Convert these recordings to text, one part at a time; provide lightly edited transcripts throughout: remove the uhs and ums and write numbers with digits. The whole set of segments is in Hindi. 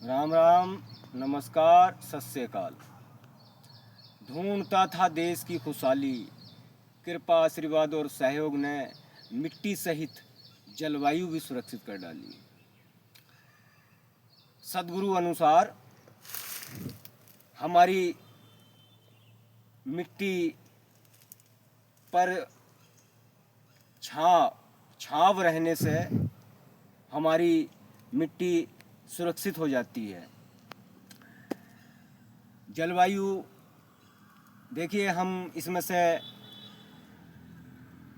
राम राम, नमस्कार, सत श्री अकाल। ढूंढता था देश की खुशहाली, कृपा आशीर्वाद और सहयोग ने मिट्टी सहित जलवायु भी सुरक्षित कर डाली। सदगुरु अनुसार हमारी मिट्टी पर छांव रहने से हमारी मिट्टी सुरक्षित हो जाती है। जलवायु देखिए, हम इसमें से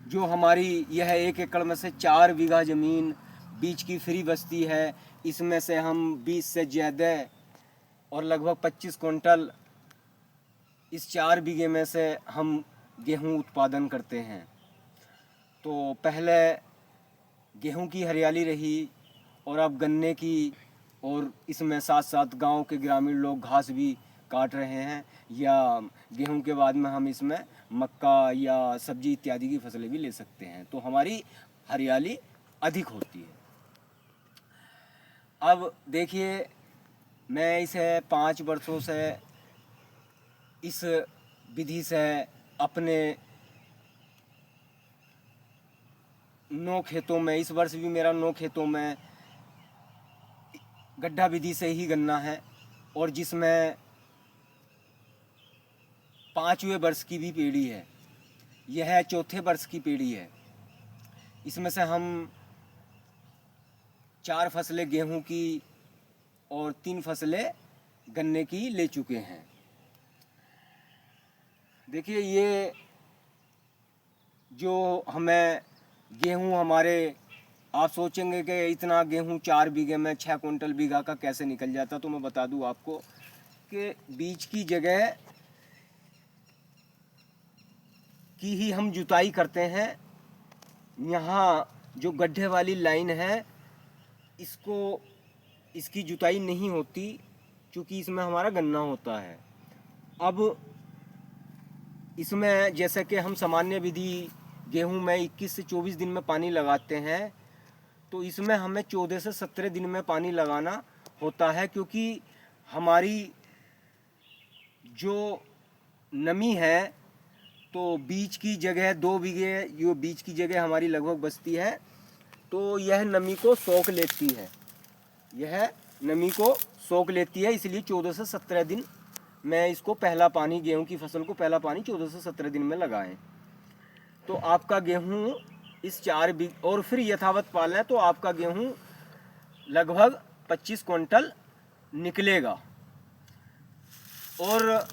जो हमारी यह 1 एकड़ में से 4 बीघा ज़मीन बीज की फ्री बचती है, इसमें से हम 20 से ज़्यादा और लगभग 25 कुंटल इस 4 बीघे में से हम गेहूं उत्पादन करते हैं। तो पहले गेहूं की हरियाली रही और अब गन्ने की, और इसमें साथ साथ गांव के ग्रामीण लोग घास भी काट रहे हैं, या गेहूं के बाद में हम इसमें मक्का या सब्जी इत्यादि की फसलें भी ले सकते हैं। तो हमारी हरियाली अधिक होती है। अब देखिए, मैं इसे 5 वर्षों से इस विधि से अपने 9 खेतों में, इस वर्ष भी मेरा 9 खेतों में गड्ढा विधि से ही गन्ना है, और जिसमें 5वें वर्ष की भी पेड़ी है। यह 4थे वर्ष की पेड़ी है। इसमें से हम 4 फसलें गेहूं की और 3 फसलें गन्ने की ले चुके हैं। देखिए, ये जो हमें गेहूं हमारे, आप सोचेंगे कि इतना गेहूं 4 बीघे में 6 कुंटल बीघा का कैसे निकल जाता। तो मैं बता दूं आपको कि बीज की जगह की ही हम जुताई करते हैं। यहाँ जो गड्ढे वाली लाइन है, इसकी जुताई नहीं होती, क्योंकि इसमें हमारा गन्ना होता है। अब इसमें जैसे कि हम सामान्य विधि गेहूं में 21 से 24 दिन में पानी लगाते हैं, तो इसमें हमें 14 से 17 दिन में पानी लगाना होता है, क्योंकि हमारी जो नमी है, तो बीज की जगह 2 बीघे जो बीज की जगह हमारी लगभग बचती है, तो यह नमी को सोख लेती है। यह नमी को सोख लेती है, इसलिए 14 से 17 दिन में इसको पहला पानी, गेहूं की फसल को पहला पानी 14 से 17 दिन में लगाएं। तो आपका गेहूं इस 4 बीघे और फिर यथावत पालें तो आपका गेहूं लगभग 25 कुंटल निकलेगा। और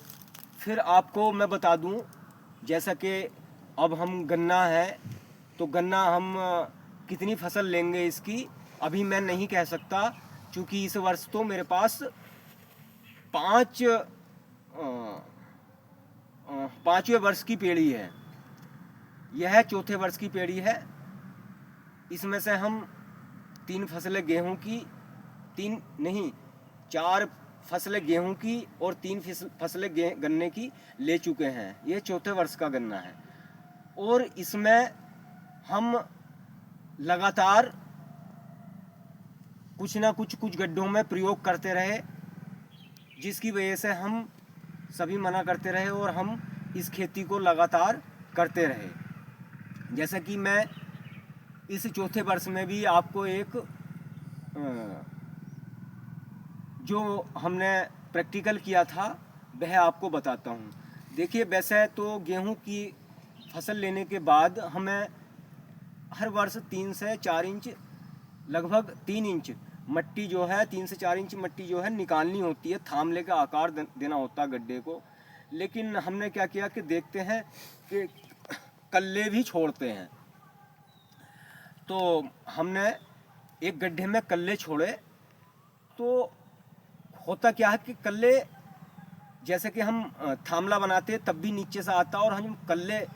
फिर आपको मैं बता दूं, जैसा कि अब हम गन्ना है, तो गन्ना हम कितनी फसल लेंगे इसकी अभी मैं नहीं कह सकता, क्योंकि इस वर्ष तो मेरे पास 5वें वर्ष की पेड़ी है। यह 4थे वर्ष की पेड़ी है। इसमें से हम 3 फसलें गेहूं की, 4 फसलें गेहूं की और 3 फसलें गन्ने की ले चुके हैं। यह 4थे वर्ष का गन्ना है, और इसमें हम लगातार कुछ ना कुछ गड्ढों में प्रयोग करते रहे, जिसकी वजह से हम सभी मना करते रहे और हम इस खेती को लगातार करते रहे। जैसा कि मैं इस 4थे वर्ष में भी आपको एक जो हमने प्रैक्टिकल किया था वह आपको बताता हूँ। देखिए, वैसे तो गेहूं की फसल लेने के बाद हमें हर वर्ष 3 से 4 इंच, लगभग 3 इंच मट्टी जो है, 3 से 4 इंच मट्टी जो है निकालनी होती है, थामले का आकार देना होता है गड्ढे को। लेकिन हमने क्या किया कि देखते हैं कि कल्ले भी छोड़ते हैं, तो हमने एक गड्ढे में कल्ले छोड़े। तो होता क्या है कि कल्ले, जैसे कि हम थामला बनाते हैं तब भी नीचे से आता, और हम कल्ले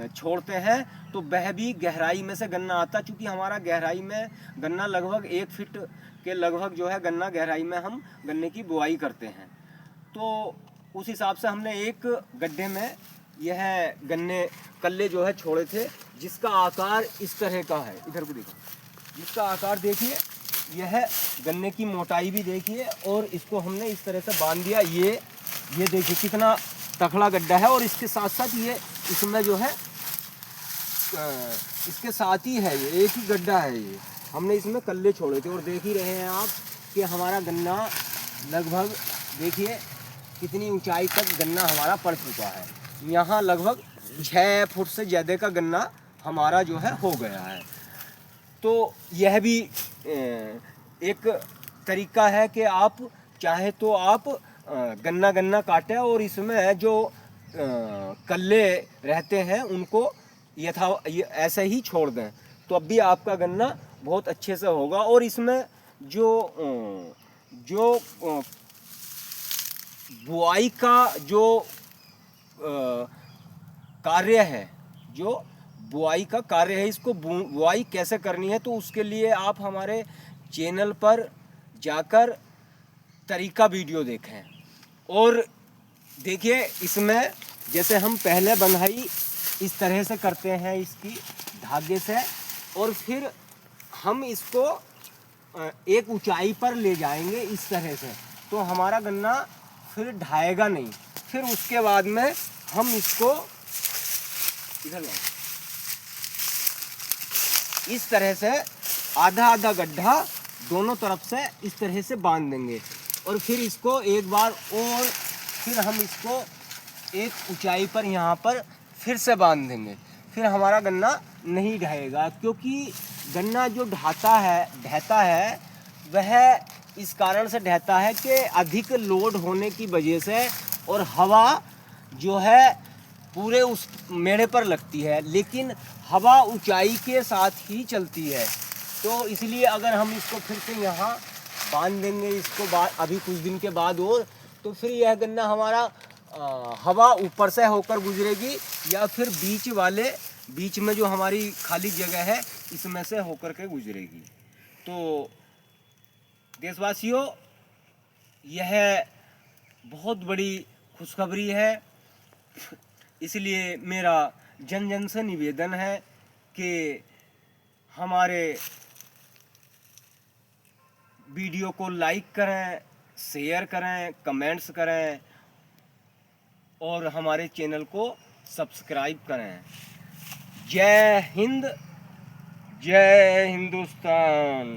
छोड़ते हैं तो वह भी गहराई में से गन्ना आता, चूँकि हमारा गहराई में गन्ना लगभग 1 फीट के लगभग जो है गन्ना गहराई में हम गन्ने की बुआई करते हैं। तो उस हिसाब से हमने एक गड्ढे में यह गन्ने कल्ले जो है छोड़े थे, जिसका आकार इस तरह का है। इधर को देखो, जिसका आकार देखिए, यह गन्ने की मोटाई भी देखिए, और इसको हमने इस तरह से बांध दिया। ये देखिए कितना तखड़ा गड्ढा है, और इसके साथ साथ ये इसमें जो है इसके साथ ही है, ये एक ही गड्ढा है। ये हमने इसमें कल्ले छोड़े थे, और देख ही रहे हैं आप कि हमारा गन्ना लगभग देखिए कितनी ऊंचाई तक गन्ना हमारा पड़ चुका है। यहाँ लगभग 6 फुट से ज़्यादा का गन्ना हमारा जो है हो गया है। तो यह भी एक तरीका है कि आप चाहे तो आप गन्ना काटें, और इसमें जो कल्ले रहते हैं उनको ऐसे ही छोड़ दें, तो अब भी आपका गन्ना बहुत अच्छे से होगा। और इसमें जो बुआई का जो कार्य है, जो बुआई का कार्य है, इसको बुआई कैसे करनी है, तो उसके लिए आप हमारे चैनल पर जाकर तरीका वीडियो देखें। और देखिए इसमें जैसे हम पहले बंधाई इस तरह से करते हैं इसकी धागे से, और फिर हम इसको एक ऊंचाई पर ले जाएंगे इस तरह से, तो हमारा गन्ना फिर ढाएगा नहीं। फिर उसके बाद में हम इसको इधर इस तरह से आधा आधा गड्ढा दोनों तरफ से इस तरह से बांध देंगे, और फिर इसको एक बार और फिर हम इसको एक ऊंचाई पर यहाँ पर फिर से बांध देंगे। फिर हमारा गन्ना नहीं ढहेगा, क्योंकि गन्ना जो ढहता है वह इस कारण से ढहता है कि अधिक लोड होने की वजह से, और हवा जो है पूरे उस मेढ़े पर लगती है, लेकिन हवा ऊंचाई के साथ ही चलती है। तो इसलिए अगर हम इसको फिर से यहाँ बांध देंगे इसको अभी कुछ दिन के बाद, और तो फिर यह गन्ना हमारा हवा ऊपर से होकर गुजरेगी, या फिर बीच में जो हमारी खाली जगह है इसमें से होकर के गुजरेगी। तो देशवासियों, यह बहुत बड़ी खुशखबरी है, इसलिए मेरा जन जन से निवेदन है कि हमारे वीडियो को लाइक करें, शेयर करें, कमेंट्स करें, और हमारे चैनल को सब्सक्राइब करें। जय हिंद, जय हिंदुस्तान।